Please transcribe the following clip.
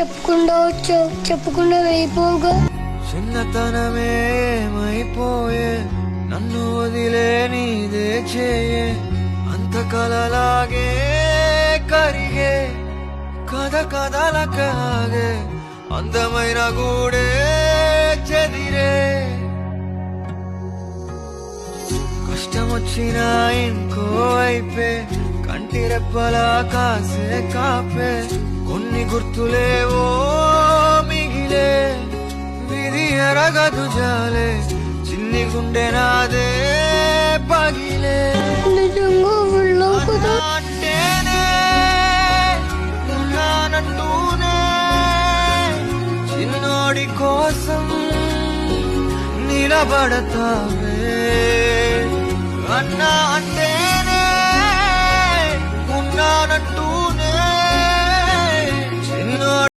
చెప్పకుండా వచ్చావు, చెప్పకుండా వెళ్ళిపోగా. చిన్నతనమేమైపోయే నన్ను వదిలే నీదే చేయే, అంత కలలాగే కరిగే కథ కథలకాగే అందమైన గూడే చెదిరే. కష్టం వచ్చినా ఇంకో వైపే కంటి రెప్పలా కాసే కాపే, కొన్ని గుర్తులేవో మిగిలే విధి ఎరగదు జాలే, చిన్ని గుండె నాదే పగిలే. నిజంగా వెళ్ళావు కదా. అంటేనే ఉన్నానంటూనే చిన్నోడి కోసం నిలబడతావే, అన్నా అంటేనే ఉన్నానంటూ